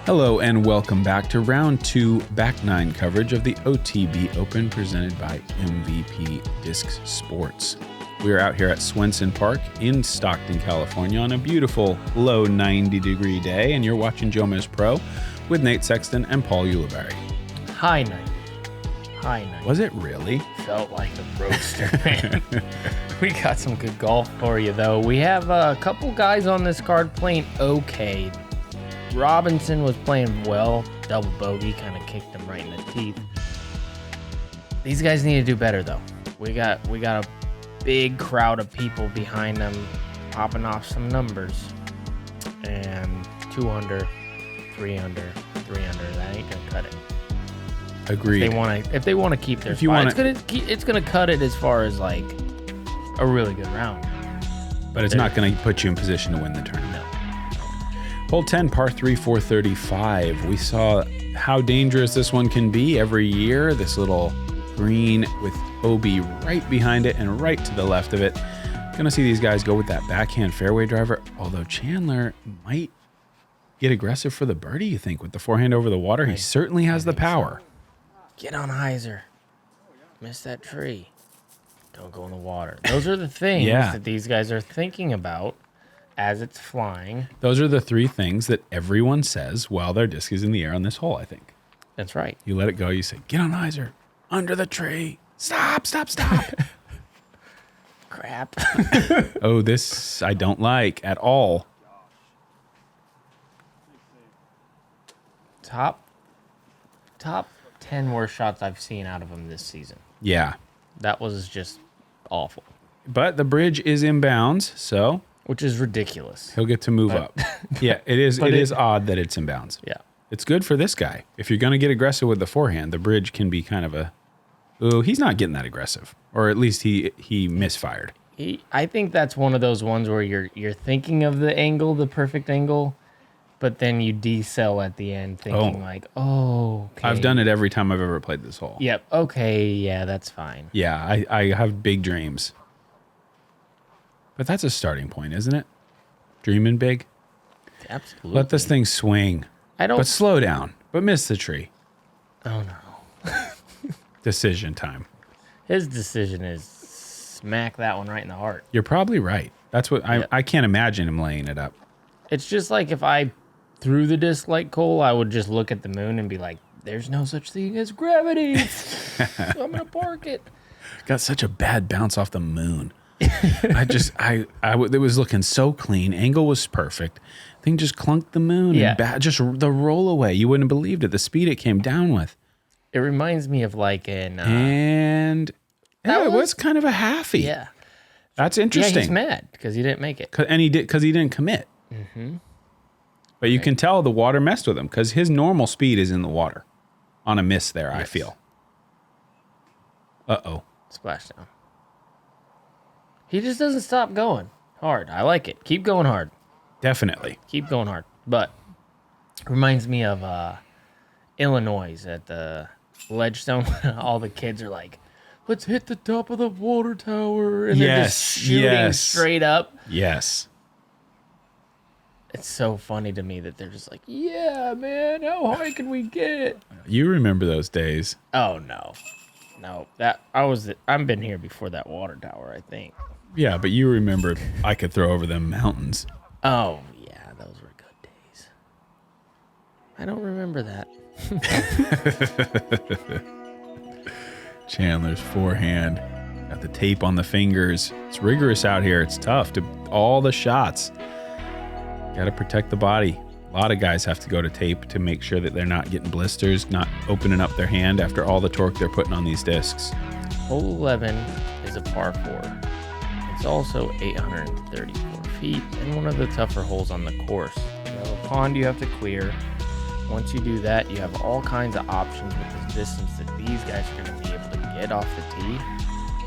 Hello and welcome back to round 2 back 9 coverage of the OTB Open presented by MVP Disc Sports. We are out here at Swenson Park in Stockton, California on a beautiful low 90-degree day, and you're watching JomezPro with Nate Sexton and Paul Ulibarri. High 90. High 90. Was it really? Felt like a roaster, man. We got some good golf for you, though. We have a couple guys on this card playing okay. Robinson was playing well. Double bogey kind of kicked him right in the teeth. These guys need to do better, though. We got a big crowd of people behind them popping off some numbers. And 2 under, 3 under, 3 under. That ain't gonna cut it. Agreed. If they want to keep their spot, it's gonna cut it as far as like a really good round. But it's not going to put you in position to win the tournament. No. Hole 10, par 3, 435. We saw how dangerous this one can be every year. This little green with OB right behind it and right to the left of it. Gonna see these guys go with that backhand fairway driver, although Chandler might get aggressive for the birdie, you think, with the forehand over the water. He certainly has the power. Get on hyzer. Miss that tree. Don't go in the water. Those are the things that these guys are thinking about as it's flying. Those are the 3 things that everyone says while their disc is in the air on this hole, I think. That's right. You let it go. You say, get on hyzer. Under the tree. Stop, stop, stop. Crap. Oh, this I don't like at all. Top 10 worst shots I've seen out of him this season. Yeah. That was just awful. But the bridge is inbounds, so which is ridiculous. He'll get to move up. Yeah, it is. It is odd that it's inbounds. Yeah, it's good for this guy. If you're going to get aggressive with the forehand, the bridge can be kind of a. Oh, he's not getting that aggressive, or at least he misfired. I think that's one of those ones where you're thinking of the angle, the perfect angle, but then you decel at the end, thinking okay. I've done it every time I've ever played this hole. Yep. Okay. Yeah, that's fine. Yeah, I have big dreams. But that's a starting point, isn't it? Dreaming big. Absolutely. Let this thing swing. But slow down. But miss the tree. Oh no. Decision time. His decision is smack that one right in the heart. You're probably right. That's what I can't imagine him laying it up. It's just like if I threw the disc like Cole, I would just look at the moon and be like, "There's no such thing as gravity. So I'm gonna park it." Got such a bad bounce off the moon. It was looking so clean. Angle was perfect. Thing just clunked the moon. Yeah. And just the roll away. You wouldn't have believed it. The speed it came down with. It reminds me of like an. It was kind of a halfie. Yeah. That's interesting. Yeah, he's mad because he didn't make it. And he didn't commit. Mm-hmm. But you can tell the water messed with him because his normal speed is in the water. On a miss there, yes. I feel. Uh-oh. Splashdown. He just doesn't stop going hard. I like it. Keep going hard. Definitely. Keep going hard. But reminds me of Illinois at the Ledgestone. All the kids are like, let's hit the top of the water tower. And they're just shooting straight up. Yes. It's so funny to me that they're just like, yeah, man, how high can we get? You remember those days. Oh, no. No, I've been here before that water tower, I think. Yeah, but you remember I could throw over them mountains. Oh, yeah, those were good days. I don't remember that. Chandler's forehand. Got the tape on the fingers. It's rigorous out here. It's tough. All the shots. Got to protect the body. A lot of guys have to go to tape to make sure that they're not getting blisters, not opening up their hand after all the torque they're putting on these discs. Hole 11 is a par 4. It's also 834 feet and one of the tougher holes on the course. You have a pond you have to clear. Once you do that, you have all kinds of options with the distance that these guys are going to be able to get off the tee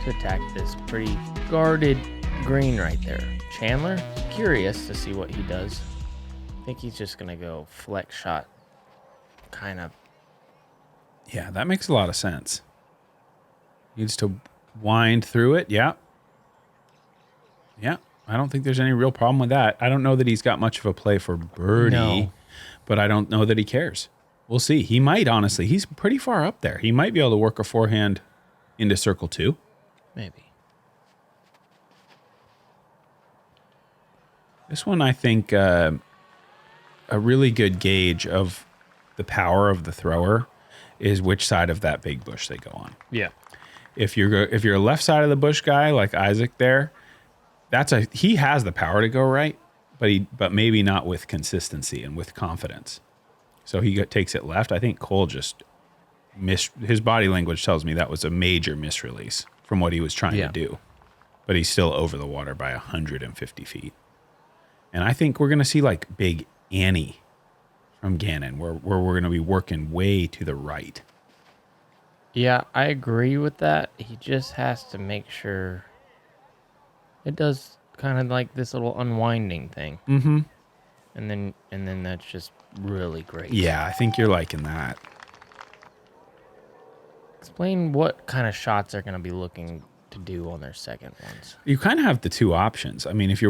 to attack this pretty guarded green right there. Chandler, curious to see what he does. I think he's just going to go flex shot, kind of. Yeah, that makes a lot of sense. Needs to wind through it. Yeah. Yeah. I don't think there's any real problem with that. I don't know that he's got much of a play for birdie. No. but I don't know that he cares. We'll see. He might, honestly. He's pretty far up there. He might be able to work a forehand into circle 2. Maybe. This one, I think, a really good gauge of the power of the thrower is which side of that big bush they go on. Yeah. If you're a left side of the bush guy like Isaac there, he has the power to go right, but maybe not with consistency and with confidence. So he takes it left. I think Cole just his body language tells me that was a major misrelease from what he was trying to do. But he's still over the water by 150 feet. And I think we're going to see like Big Annie from Gannon, where we're going to be working way to the right. Yeah, I agree with that. He just has to make sure it does kind of like this little unwinding thing. Mm-hmm. And then that's just really great. Yeah, I think you're liking that. Explain what kind of shots they're going to be looking to do on their second ones. You kind of have the two options. I mean, if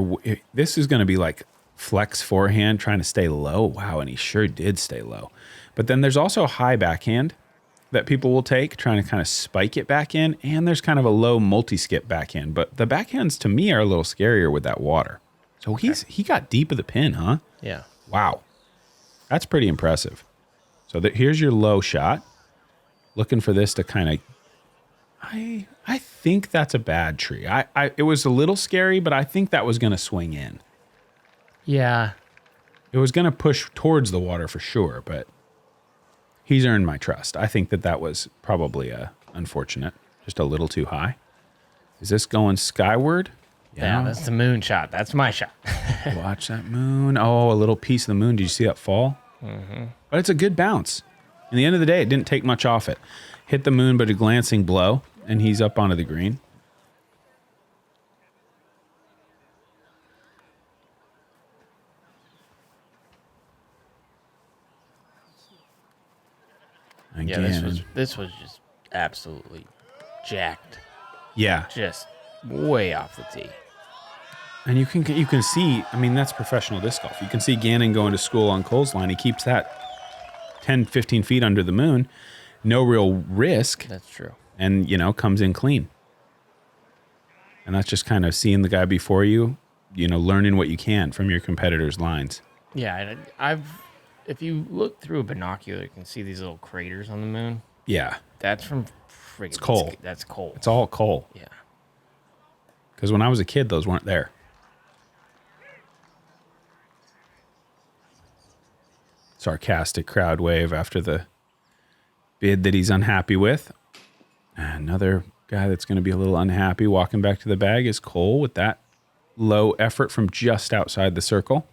this is going to be like flex forehand trying to stay low. Wow, and he sure did stay low. But then there's also high backhand that people will take, trying to kind of spike it back in. And there's kind of a low multi-skip backhand. But the backhands, to me, are a little scarier with that water. So he got deep of the pin, huh? Yeah. Wow. That's pretty impressive. So here's your low shot. Looking for this to kind of... I think that's a bad tree. It was a little scary, but I think that was going to swing in. Yeah. It was going to push towards the water for sure, but he's earned my trust. I think that was probably unfortunate, just a little too high. Is this going skyward? Yeah, that's the moon shot. That's my shot. Watch that moon. Oh, a little piece of the moon. Did you see that fall? Mm-hmm. But it's a good bounce. In the end of the day, it didn't take much off it. Hit the moon, but a glancing blow, and he's up onto the green. Again. Yeah, this was just absolutely jacked. Yeah. Just way off the tee. And you can see, I mean, that's professional disc golf. You can see Gannon going to school on Cole's line. He keeps that 10, 15 feet under the moon. No real risk. That's true. And, comes in clean. And that's just kind of seeing the guy before you, learning what you can from your competitors' lines. Yeah, if you look through a binocular, you can see these little craters on the moon. Yeah. That's from friggin' It's coal. That's coal. It's all coal. Yeah. Because when I was a kid, those weren't there. Sarcastic crowd wave after the bid that he's unhappy with. Another guy that's going to be a little unhappy walking back to the bag is Cole with that low effort from just outside the circle.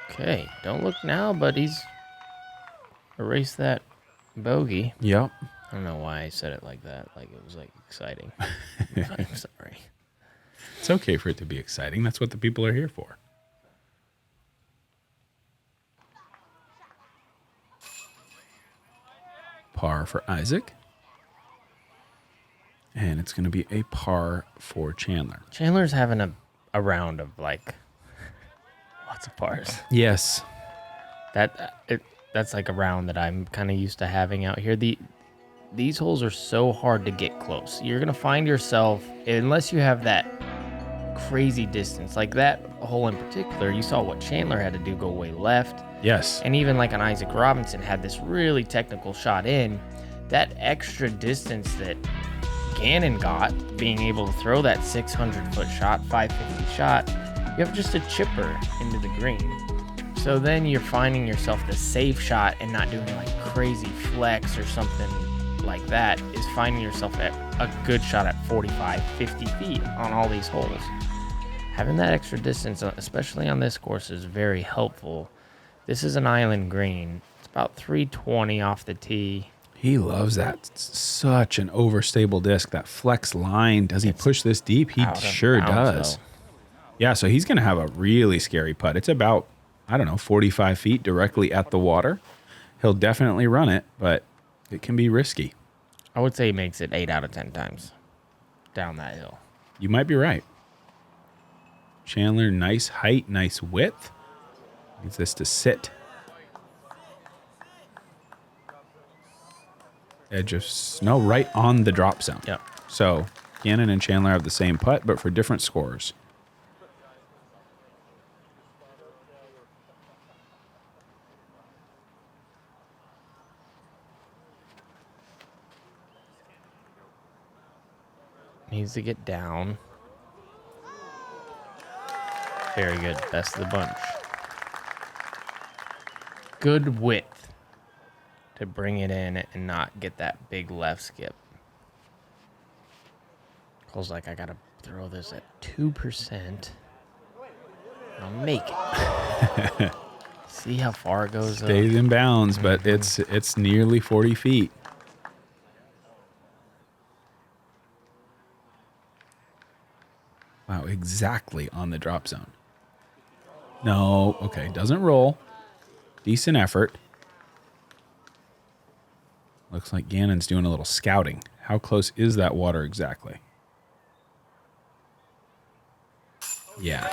Okay, don't look now, but he's erased that bogey. Yep. I don't know why I said it like that. Like it was like exciting. I'm sorry. It's okay for it to be exciting. That's what the people are here for. Par for Isaac. And it's going to be a par for Chandler. Chandler's having a round of like lots of pars. Yes. That's like a round that I'm kind of used to having out here. These holes are so hard to get close. You're going to find yourself, unless you have that crazy distance, like that hole in particular, you saw what Chandler had to do go way left. Yes. And even like an Isaac Robinson had this really technical shot in. That extra distance that Gannon got, being able to throw that 600-foot shot, 550 shot, you have just a chipper into the green. So then you're finding yourself the safe shot and not doing like crazy flex or something like that, is finding yourself at a good shot at 45, 50 feet on all these holes. Having that extra distance, especially on this course, is very helpful. This is an island green. It's about 320 off the tee. He loves that. It's such an overstable disc. That flex line. Does he push this deep? He sure does. Though. Yeah, so he's going to have a really scary putt. It's about, 45 feet directly at the water. He'll definitely run it, but it can be risky. I would say he makes it 8 out of 10 times down that hill. You might be right. Chandler, nice height, nice width. Needs this to sit. Edge of snow right on the drop zone. Yep. So Gannon and Chandler have the same putt, but for different scores. Needs to get down. Very good. Best of the bunch. Good width to bring it in and not get that big left skip. Cole's like, I gotta throw this at 2%. I'll make it. See how far it goes. Stays in bounds, but it's nearly 40 feet. Wow, exactly on the drop zone. No, okay, doesn't roll. Decent effort. Looks like Gannon's doing a little scouting. How close is that water exactly? Yeah.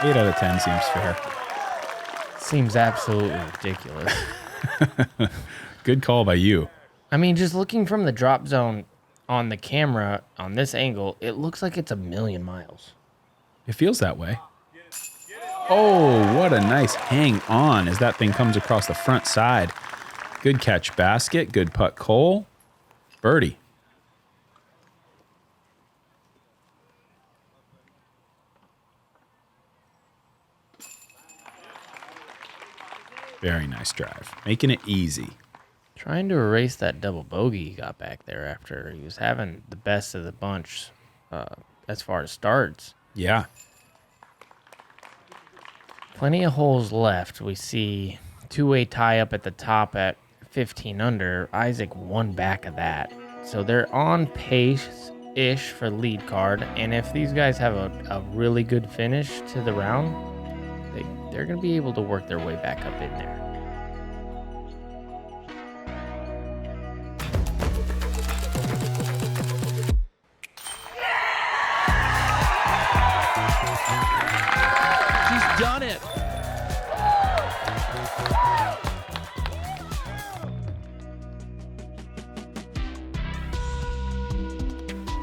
8 out of 10 seems fair. Seems absolutely ridiculous. Good call by you. I mean, just looking from the drop zone on the camera on this angle, it looks like it's 1,000,000 miles. It feels that way. Oh, what a nice hang on as that thing comes across the front side. Good catch, basket. Good putt, Cole. Birdie. Very nice drive. Making it easy. Trying to erase that double bogey he got back there after he was having the best of the bunch as far as starts. Yeah. Plenty of holes left. We see two-way tie up at the top at 15 under. Isaac one back of that. So they're on pace-ish for lead card. And if these guys have a really good finish to the round, they're going to be able to work their way back up in there. She's done it.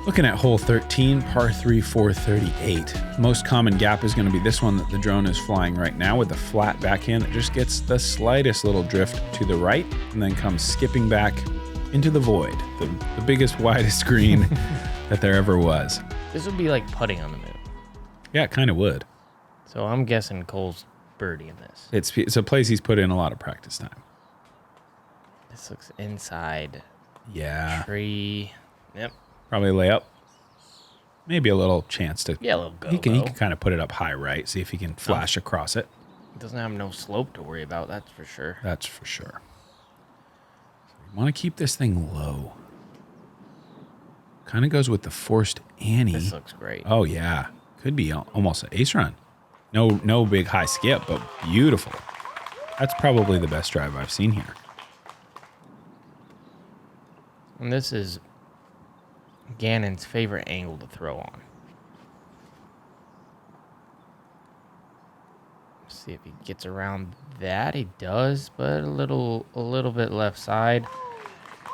Looking at hole 13, par 3, 438. Most common gap is going to be this one that the drone is flying right now with the flat backhand that just gets the slightest little drift to the right and then comes skipping back into the void. The biggest, widest green that there ever was. This would be like putting on the moon. Yeah, it kind of would. So I'm guessing Cole's birdie in this. It's a place he's put in a lot of practice time. This looks inside. Yeah. Tree. Yep. Probably lay up. Maybe a little chance to. Yeah, a little go. He can kind of put it up high, right? See if he can flash across it. It doesn't have no slope to worry about, that's for sure. That's for sure. So we want to keep this thing low. Kind of goes with the forced Annie. This looks great. Oh, yeah. Could be almost an ace run. No big high skip, but beautiful. That's probably the best drive I've seen here. And this is Gannon's favorite angle to throw on. See if he gets around that. He does, but a little bit left side.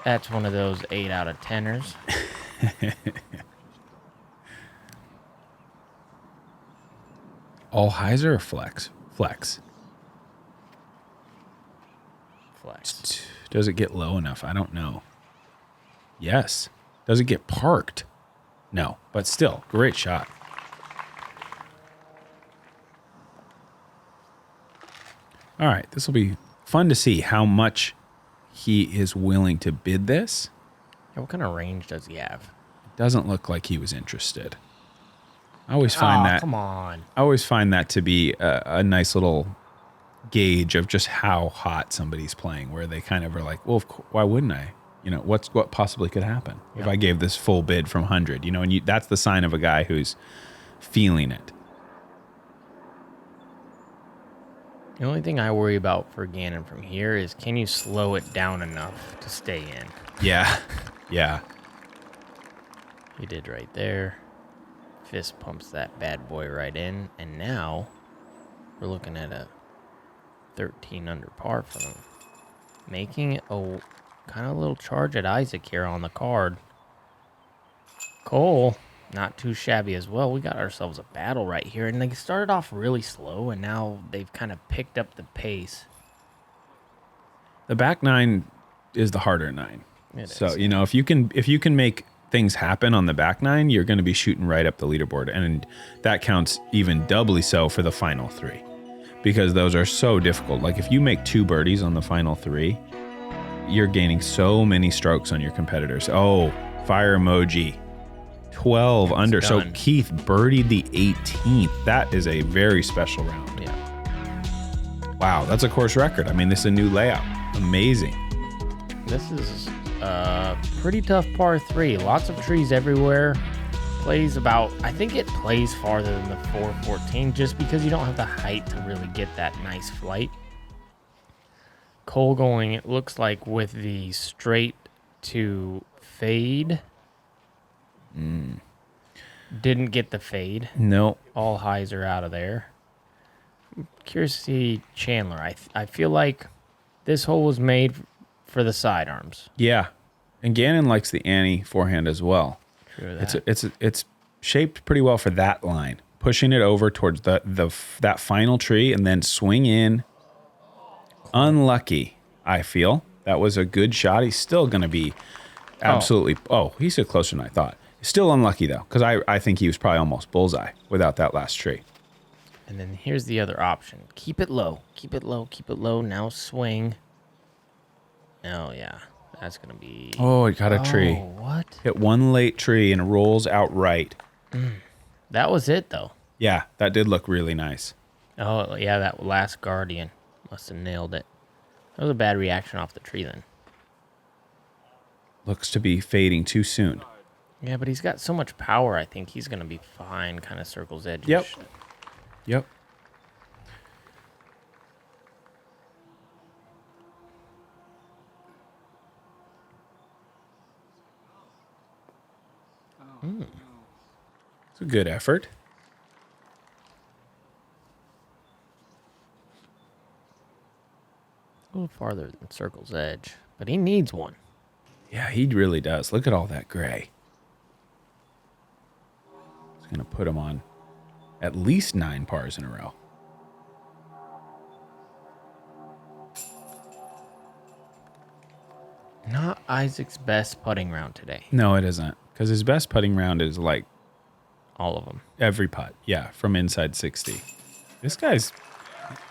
That's one of those 8 out of 10ers. All hyzer or flex? Flex. Flex. Does it get low enough? I don't know. Yes. Does it get parked? No, but still, great shot. All right, this will be fun to see how much he is willing to bid this. What kind of range does he have? It doesn't look like he was interested. I always find that. Come on. I always find that to be a nice little gauge of just how hot somebody's playing, where they kind of are like, well, why wouldn't I? You know, what possibly could happen if I gave this full bid from 100? You know, and that's the sign of a guy who's feeling it. The only thing I worry about for Gannon from here is, can you slow it down enough to stay in? Yeah. Yeah. He did right there. fist pumps that bad boy right in. And now we're looking at a 13 under par for him. Making a kind of little charge at Isaac here on the card. Cole, not too shabby as well. We got ourselves a battle right here. And they started off really slow, and now they've kind of picked up the pace. The back nine is the harder nine. So, is. you know, if you can make things happen on the back nine, you're going to be shooting right up the leaderboard. And that counts even doubly so for the final 3. Because those are so difficult. Like if you make 2 birdies on the final 3, you're gaining so many strokes on your competitors. Oh, fire emoji. 12 under. Done. So Keith birdied the 18th. That is a very special round. Yeah. Wow, that's a course record. I mean, this is a new layout. Amazing. This is a pretty tough par 3. Lots of trees everywhere. Plays about, I think it plays farther than the 414 just because you don't have the height to really get that nice flight. Cole going, it looks like, with the straight to fade. Didn't get the fade. No. All highs are out of there. I'm curious to see Chandler. I feel like this hole was made for the sidearms. Yeah. And Gannon likes the Annie forehand as well. True that. It's shaped pretty well for that line. Pushing it over towards that final tree and then swing in. Unlucky, I feel. That was a good shot. He's still going to be absolutely... Oh, he's closer than I thought. Still unlucky, though, because I think he was probably almost bullseye without that last tree. And then here's the other option. Keep it low. Keep it low. Keep it low. Now swing. Oh, yeah. That's going to be... Oh, it got a tree. Oh, what? Hit one late tree and rolls out right. That was it, though. Yeah, that did look really nice. Oh, yeah, that last Guardian must have nailed it. That was a bad reaction off the tree then. Looks to be fading too soon. Yeah, but he's got so much power, I think he's going to be fine, kind of circle's edge. Yep. It's a good effort. A little farther than circle's edge, but he needs one. Yeah, he really does. Look at all that gray. It's going to put him on at least 9 pars in a row. Not Isaac's best putting round today. No, it isn't. Because his best putting round is like All of them. every putt. Yeah, from inside 60. This guy's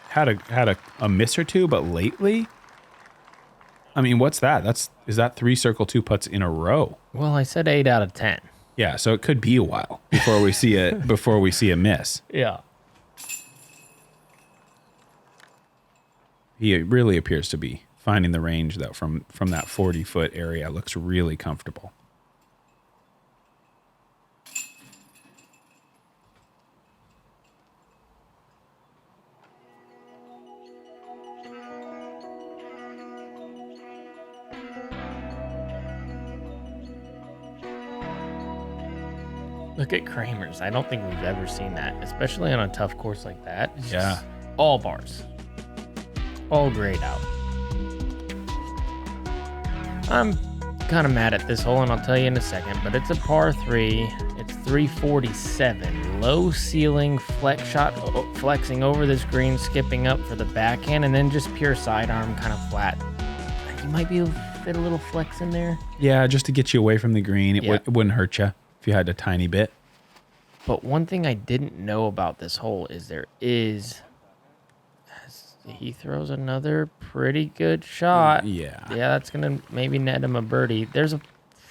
had a miss or two, but lately, I mean, what's that? Is that 3 circle 2 putts in a row? Well, I said 8 out of 10. Yeah, so it could be a while before we see a miss. Yeah. He really appears to be finding the range though from that 40-foot area. Looks really comfortable. Look at Kramer's. I don't think we've ever seen that, especially on a tough course like that. It's Yeah. just all bars. All grayed out. I'm kind of mad at this hole, and I'll tell you in a second, but it's a par 3. It's 347. Low ceiling, flex shot, flexing over this green, skipping up for the backhand, and then just pure sidearm, kind of flat. You might be able to fit a little flex in there. Yeah, just to get you away from the green. It wouldn't hurt you if you had a tiny bit. But one thing I didn't know about this hole is he throws another pretty good shot. Yeah. Yeah, that's going to maybe net him a birdie. There's a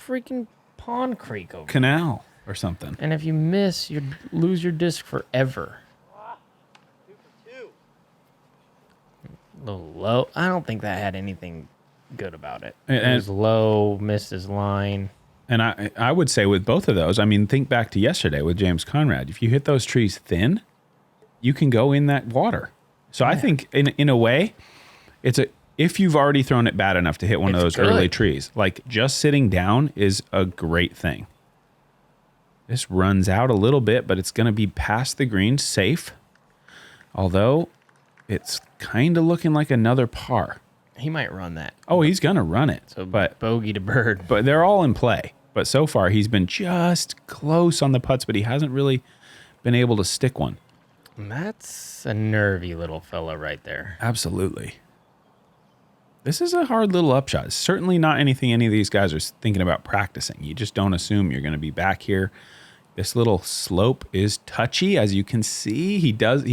freaking pond creek over there. Canal or something. And if you miss, you lose your disc forever. 2 for 2. A little low. I don't think that had anything good about it. It And- was low, missed his line. And I would say with both of those, I mean, think back to yesterday with James Conrad. If you hit those trees thin, you can go in that water. So I think in a way, if you've already thrown it bad enough to hit one of It's those good. early trees, like just sitting down is a great thing. This runs out a little bit, but it's going to be past the green, safe. Although, it's kind of looking like another par. He might run that. Oh, he's going to run it. So, but bogey to bird. But they're all in play. But so far, he's been just close on the putts, but he hasn't really been able to stick one. That's a nervy little fella right there. Absolutely. This is a hard little upshot. It's certainly not anything any of these guys are thinking about practicing. You just don't assume you're going to be back here. This little slope is touchy, as you can see. He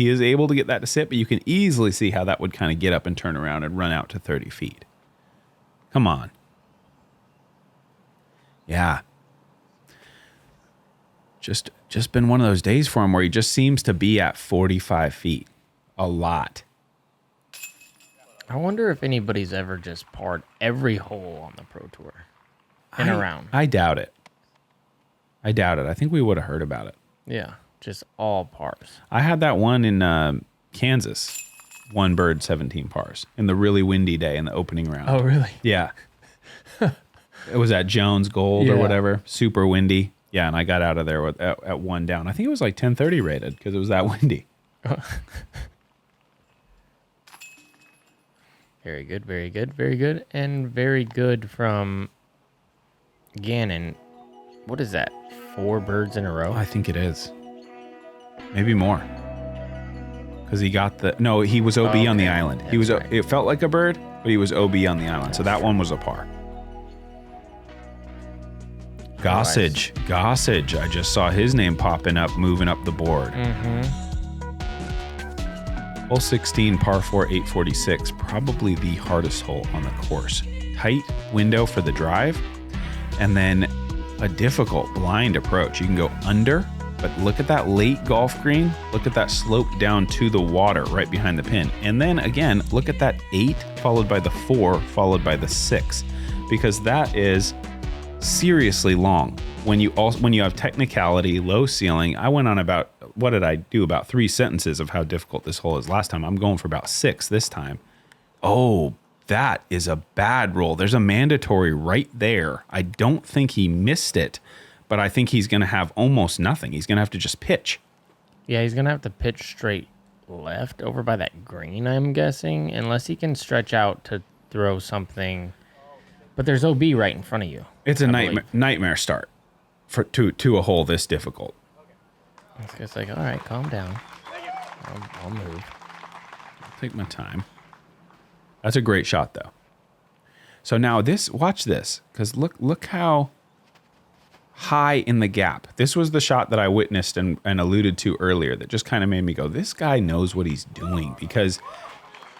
is able to get that to sit, but you can easily see how that would kind of get up and turn around and run out to 30 feet. Come on. Yeah. Just been one of those days for him where he just seems to be at 45 feet. A lot. I wonder if anybody's ever just parred every hole on the Pro Tour in a round. I doubt it. I think we would have heard about it. Yeah, just all pars. I had that one in Kansas. 1 bird, 17 pars. In the really windy day in the opening round. Oh, really? Yeah. It was at Jones Gold or whatever. Super windy. Yeah, and I got out of there at 1 down. I think it was like 1030 rated because it was that windy. Very good, very good, very good. And very good from Gannon. What is that? 4 birds in a row? I think it is. Maybe more. Because he got no, he was OB on the island. He was. Right. It felt like a bird, but he was OB on the island. So that one was a par. Gossage. I just saw his name popping up, moving up the board. Hole 16, par 4, 846. Probably the hardest hole on the course. Tight window for the drive, and then a difficult blind approach. You can go under, but look at that late golf green. Look at that slope down to the water right behind the pin. And then again, look at that 8 followed by the 4 followed by the 6, because that is seriously long. When you have technicality, low ceiling. I went on about, what did I do? About 3 sentences of how difficult this hole is last time. I'm going for about 6 this time. Oh, that is a bad roll. There's a mandatory right there. I don't think he missed it, but I think he's going to have almost nothing. He's going to have to just pitch. Yeah, he's going to have to pitch straight left over by that green, I'm guessing, unless he can stretch out to throw something. But there's OB right in front of you. It's a nightmare start to a hole this difficult. It's like, all right, calm down. I'll move. I'll take my time. That's a great shot, though. So now watch this, because look how high in the gap. This was the shot that I witnessed and alluded to earlier that just kind of made me go, this guy knows what he's doing, because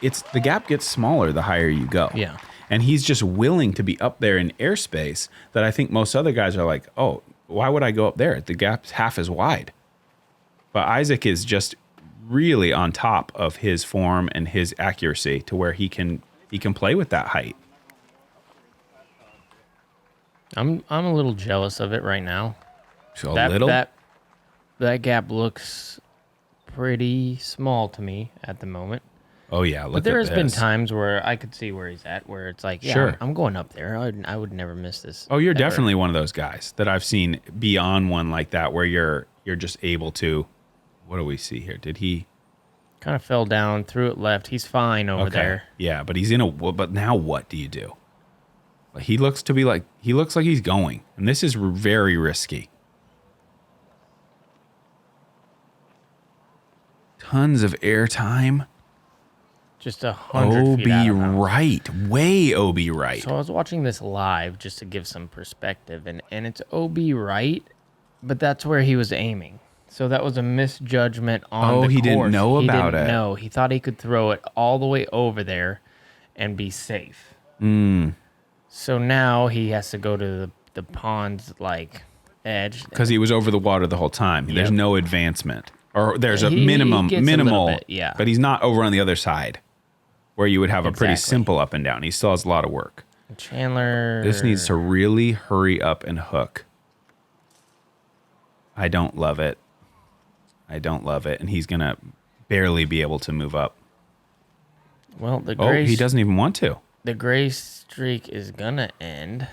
the gap gets smaller the higher you go. Yeah. And he's just willing to be up there in airspace that I think most other guys are like, oh, why would I go up there? The gap's half as wide. But Isaac is just really on top of his form and his accuracy to where he can play with that height. I'm a little jealous of it right now. So that gap looks pretty small to me at the moment. Oh yeah, but there has been times where I could see where he's at, where it's like, yeah, sure. I'm going up there. I would never miss this. Oh, you're definitely one of those guys that I've seen beyond one like that, where you're just able to. What do we see here? Did he kind of fell down, threw it left? He's fine over there. Yeah, but he's but now what do you do? He looks like he's going, and this is very risky. Tons of air time. Just 100 feet out of bounds. Right, way OB right. So I was watching this live just to give some perspective, and it's OB right, but that's where he was aiming. So that was a misjudgment on the course. Oh, he didn't know about it. No, he thought he could throw it all the way over there and be safe. So now he has to go to the pond's edge. Because he was over the water the whole time. Yep. There's no advancement. Or there's a minimal, bit, yeah. But he's not over on the other side where you would have a pretty simple up and down. He still has a lot of work. Chandler. This needs to really hurry up and hook. I don't love it. And he's going to barely be able to move up. Well, he doesn't even want to. The gray streak is going to end.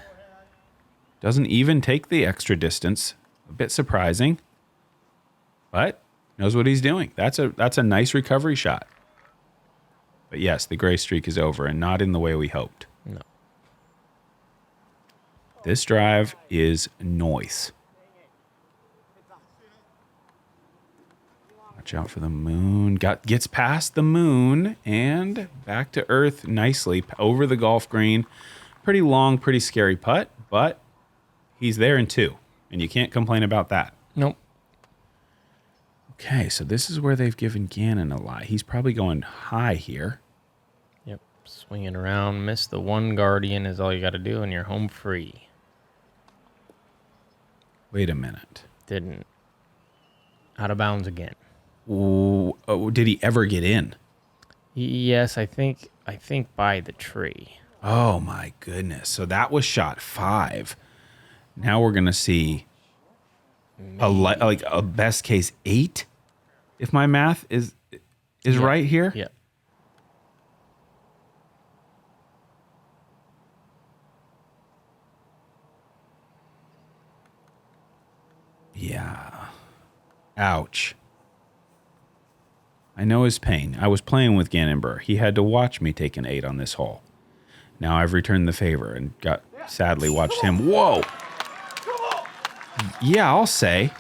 Doesn't even take the extra distance. A bit surprising, but knows what he's doing. That's a nice recovery shot. But yes, the gray streak is over and not in the way we hoped. No. This drive is noise. Watch out for the moon. Gets past the moon and back to earth nicely over the golf green. Pretty long, pretty scary putt, but he's there in 2, and you can't complain about that. Nope. Okay, so this is where they've given Gannon a lie. He's probably going high here. Yep. Swinging around, miss the one guardian is all you got to do, and you're home free. Wait a minute. Didn't. Out of bounds again. Ooh, oh, did he ever get in? Yes, I think by the tree. Oh my goodness. So that was shot 5. Now we're going to see a best case 8, if my math is right here. Yeah. Yeah. Ouch. I know his pain. I was playing with Gannon Buhr. He had to watch me take an 8 on this hole. Now I've returned the favor and sadly watched him. Whoa. Yeah, I'll say.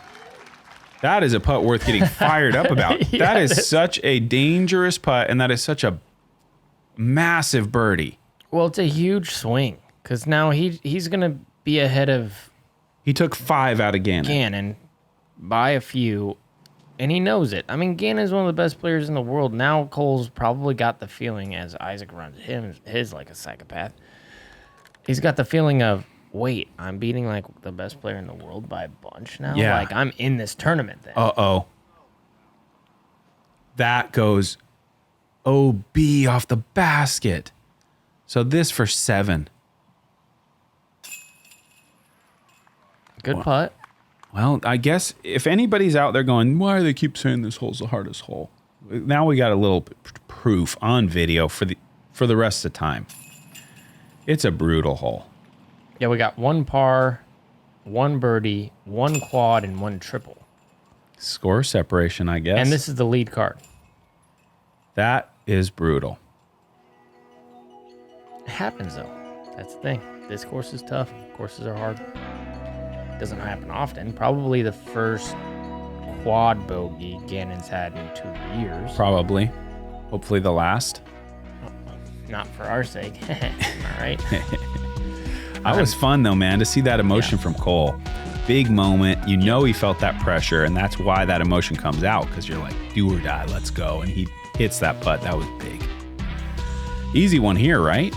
That is a putt worth getting fired up about. Yeah, that is such a dangerous putt, and that is such a massive birdie. Well, it's a huge swing because now he's going to be ahead of He took 5 out of Gannon by a few, and he knows it. I mean, Gannon is one of the best players in the world. Now Cole's probably got the feeling, as Isaac runs his like a psychopath, he's got the feeling of, wait, I'm beating like the best player in the world by a bunch now? Yeah. Like, I'm in this tournament then. Uh-oh. That goes OB off the basket. So this for 7. Good putt. Well, I guess if anybody's out there going, why do they keep saying this hole's the hardest hole? Now we got a little proof on video for the rest of the time. It's a brutal hole. Yeah, we got 1 par, 1 birdie, 1 quad, and 1 triple. Score separation, I guess. And this is the lead card. That is brutal. It happens, though. That's the thing. This course is tough. Courses are hard. Doesn't happen often. Probably the first quad bogey Gannon's had in 2 years. Probably. Hopefully the last. Not for our sake. Am I right? That was fun, though, man, to see that emotion from Cole. Big moment. You know he felt that pressure, and that's why that emotion comes out, because you're like, do or die, let's go. And he hits that putt. That was big. Easy one here, right?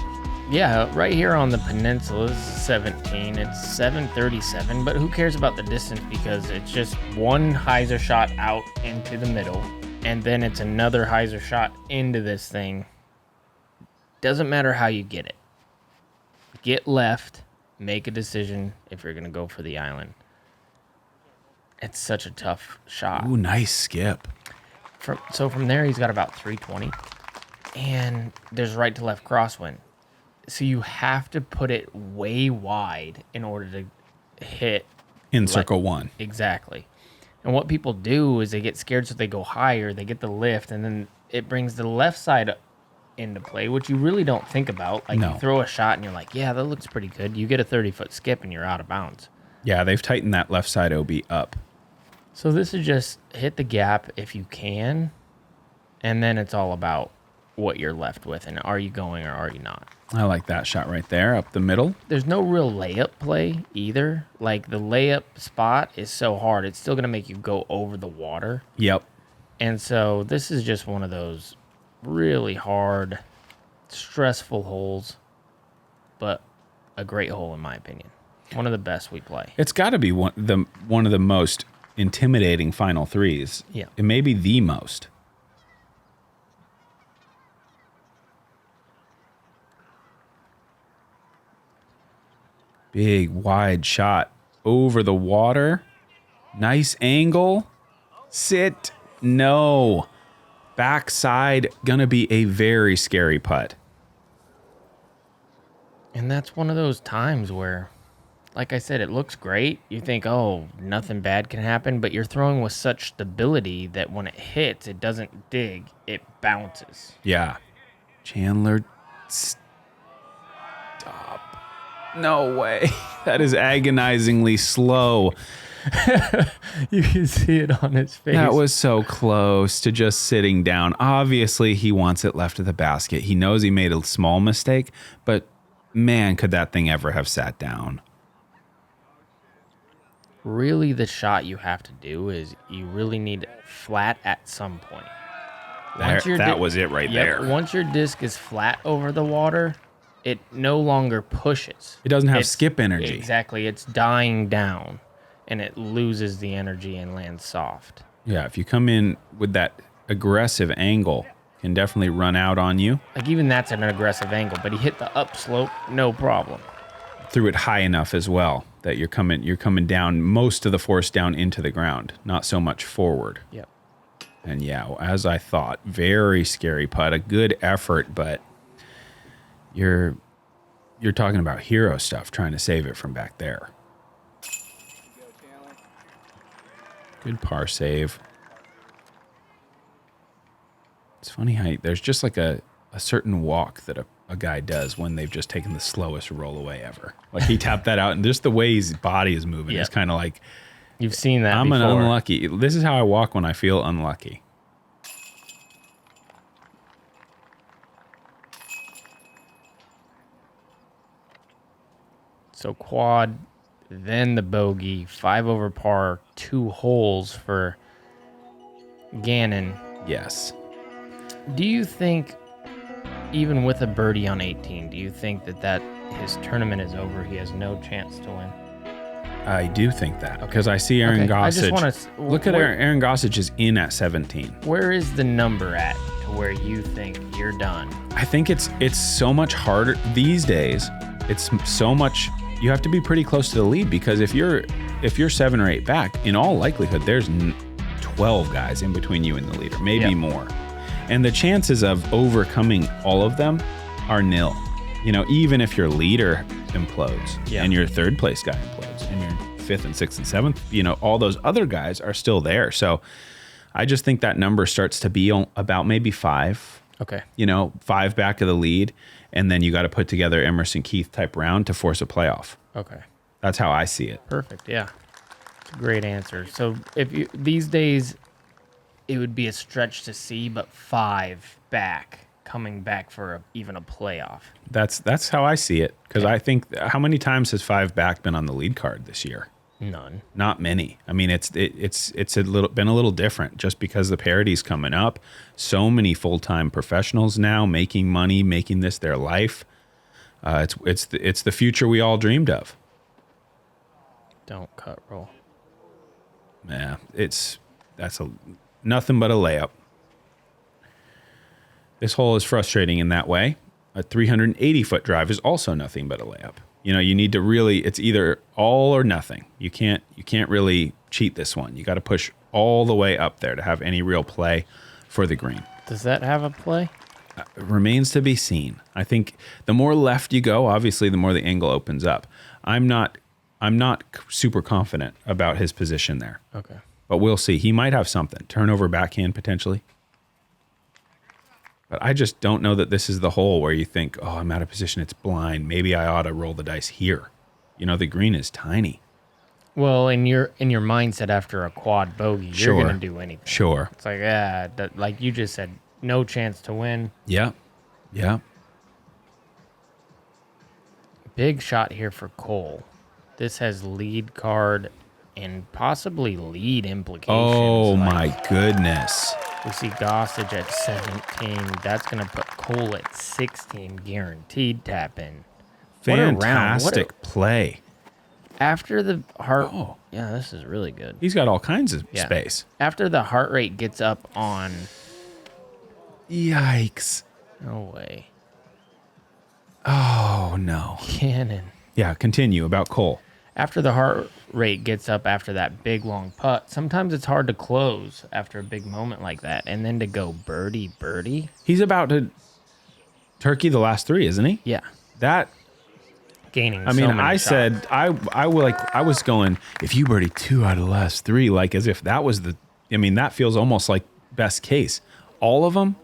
Yeah, right here on the peninsula is 17. It's 737, but who cares about the distance because it's just one hyzer shot out into the middle, and then it's another hyzer shot into this thing. Doesn't matter how you get it. Get left, make a decision if you're going to go for the island. It's such a tough shot. Ooh, nice skip. So from there, he's got about 320, and there's right to left crosswind. So you have to put it way wide in order to hit. In circle 1. Exactly. And what people do is they get scared, so they go higher, they get the lift, and then it brings the left side into play, which you really don't think about. Like, No. you throw a shot and you're like, yeah, that looks pretty good. You get a 30-foot skip and you're out of bounds. Yeah, they've tightened that left side OB up. So this is just hit the gap if you can, and then it's all about what you're left with, and are you going or are you not? I like that shot right there, up the middle. There's no real layup play either. Like, the layup spot is so hard, it's still going to make you go over the water. Yep. And so this is just one of those really hard, stressful holes, but a great hole in my opinion. One of the best we play. It's got to be one of the most intimidating final threes. Yeah. It may be the most. Big, wide shot over the water. Nice angle. Sit. No. Backside. Gonna be a very scary putt. And that's one of those times where like I said, it looks great. You think, oh, nothing bad can happen, but you're throwing with such stability that when it hits, it doesn't dig, it bounces. Yeah. Chandler, stop. No way. That is agonizingly slow. You can see it on his face. That was so close to just sitting down. Obviously, he wants it left of the basket. He knows he made a small mistake, but man, could that thing ever have sat down? Really, the shot you have to do is you really need flat at some point. That was it right there. Once your disc is flat over the water, it no longer pushes. It doesn't have skip energy. Exactly. It's dying down, and it loses the energy and lands soft. Yeah, if you come in with that aggressive angle, it can definitely run out on you. Like, even that's an aggressive angle, but he hit the upslope, no problem. Threw it high enough as well that you're coming down, most of the force down into the ground, not so much forward. Yep. And yeah, as I thought, very scary putt, a good effort, but you're talking about hero stuff, trying to save it from back there. Good par save. It's funny how there's just like a certain walk that a guy does when they've just taken the slowest roll away ever. Like he tapped that out, and just the way his body is moving is kind of like, you've seen that I'm before. an unlucky. This is how I walk when I feel unlucky. So quad, then the bogey, 5 over par, 2 holes for Gannon. Yes. Do you think, even with a birdie on 18, do you think that his tournament is over? He has no chance to win? I do think that, because I see Aaron Gossage. I just want to look at Aaron Gossage is in at 17. Where is the number at to where you think you're done? I think it's so much harder these days. It's so much. You have to be pretty close to the lead, because if you're 7 or 8 back, in all likelihood, there's 12 guys in between you and the leader, maybe more. And the chances of overcoming all of them are nil. You know, even if your leader implodes and your third place guy implodes and your 5th and 6th and 7th, you know, all those other guys are still there. So I just think that number starts to be about maybe 5. Okay. You know, 5 back of the lead, and then you got to put together Emerson Keith type round to force a playoff. Okay. That's how I see it. Perfect. Yeah. It's a great answer. So if you these days, it would be a stretch to see, but 5 back, coming back for even a playoff. That's how I see it, because I think, how many times has 5 back been on the lead card this year? None. Not many. I mean, it's been a little different just because the parity's coming up. So many full-time professionals now making money, making this their life. It's the future we all dreamed of. Don't cut roll. Yeah, that's nothing but a layup. This hole is frustrating in that way. A 380-foot drive is also nothing but a layup. You know, you need to really, it's either all or nothing. You can't really cheat this one. You got to push all the way up there to have any real play for the green. Does that have a play? Remains to be seen. I think the more left you go, obviously, the more the angle opens up. I'm not super confident about his position there. Okay. But we'll see. He might have something. Turnover backhand potentially. But I just don't know that this is the hole where you think, oh, I'm out of position. It's blind. Maybe I ought to roll the dice here. You know, the green is tiny. Well, in your mindset after a quad bogey, you're going to do anything. Sure. It's like, like you just said, no chance to win. Yeah. Yeah. Big shot here for Cole. This has lead card and possibly lead implications. Oh, my goodness. We see Gossage at 17. That's going to put Cole at 16, guaranteed tap in. Fantastic play. After the heart... Oh. Yeah, this is really good. He's got all kinds of space. After the heart rate gets up on... Yikes. No way. Oh, no. Gannon. Yeah, continue about Cole. After the heart rate gets up after that big, long putt, sometimes it's hard to close after a big moment like that. And then to go birdie. He's about to turkey the last 3, isn't he? Yeah. That gaining. I mean, so many I shots. said I was going, if you birdie 2 out of the last 3, like as if that was the. I mean, that feels almost like best case. All of them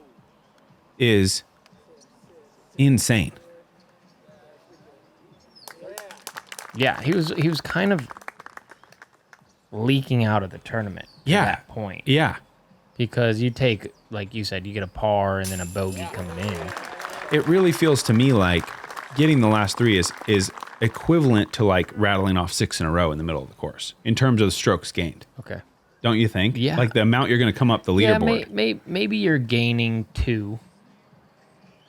is insane. Yeah, he was kind of leaking out of the tournament at that point. Yeah. Because you take, like you said, you get a par and then a bogey coming in. It really feels to me like getting the last 3 is equivalent to like rattling off 6 in a row in the middle of the course in terms of the strokes gained. Okay. Don't you think? Yeah. Like the amount you're going to come up the leaderboard. Yeah, maybe you're gaining 2.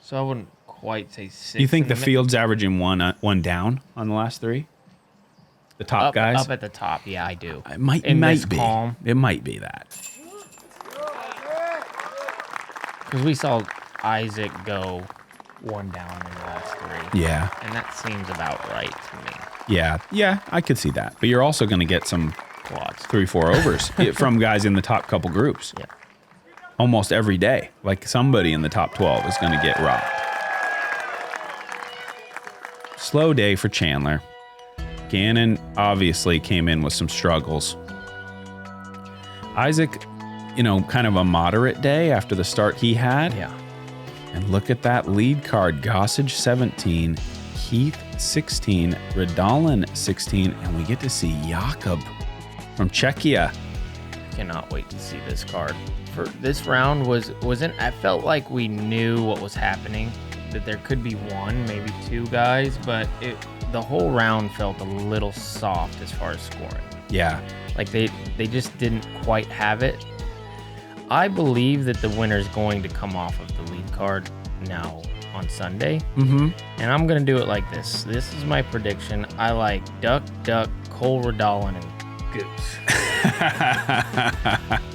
So I wouldn't quite say 6. You think the field's averaging one down on the last 3? The top guys? Up at the top, yeah, I do. It might be. Calm. It might be that. Because we saw Isaac go 1 down in the last 3. Yeah. And that seems about right to me. Yeah, I could see that. But you're also going to get some Quads. 3-4 overs from guys in the top couple groups. Yeah. Almost every day. Like somebody in the top 12 is going to get rocked. Slow day for Chandler. Gannon obviously came in with some struggles. Isaac, kind of a moderate day after the start he had. Yeah. And look at that lead card. Gossage 17, Heath 16, Redalen 16, and we get to see Jakob from Czechia. Cannot wait to see this card. For this round I felt like we knew what was happening, that there could be 1, maybe 2 guys, but the whole round felt a little soft as far as scoring. Yeah. Like they just didn't quite have it. I believe that the winner is going to come off of the lead card now on Sunday. Mm-hmm. And I'm going to do it like this. This is my prediction. I like Duck, Cole Redalen, and Goose.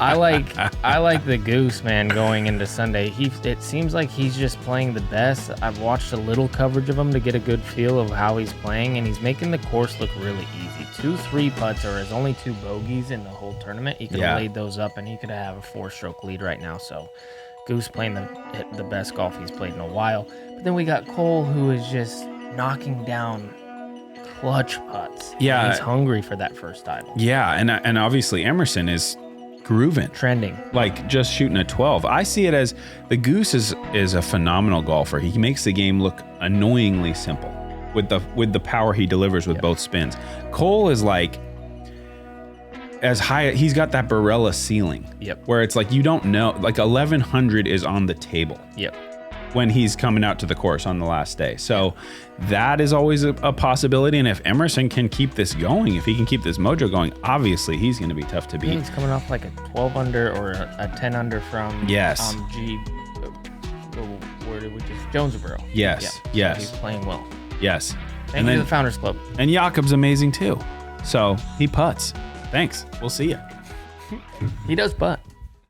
I like the Goose, man, going into Sunday. It seems like he's just playing the best. I've watched a little coverage of him to get a good feel of how he's playing, and he's making the course look really easy. 2 3-putts or his only 2 bogeys in the whole tournament. He could have laid those up, and he could have a 4-stroke lead right now. So Goose playing the best golf he's played in a while. But then we got Cole, who is just knocking down clutch putts. Yeah. He's hungry for that first title. Yeah, and obviously Emerson is grooving. Trending. Like just shooting a 12. I see it as the Goose is a phenomenal golfer. He makes the game look annoyingly simple with the power he delivers with both spins. Cole is like as high, he's got that Barella ceiling. Yep. Where it's like you don't know, like 1100 is on the table. Yep. When he's coming out to the course on the last day. So that is always a possibility. And if Emerson can keep this going, if he can keep this mojo going, obviously he's going to be tough to beat. He's coming off like a 12 under or a 10 under from where did we just JomezPro. Yes. Yeah. Yes. So he's playing well. Yes. Thank you to the Founders Club. And Jakob's amazing too. So he putts. Thanks. We'll see you. He does putt.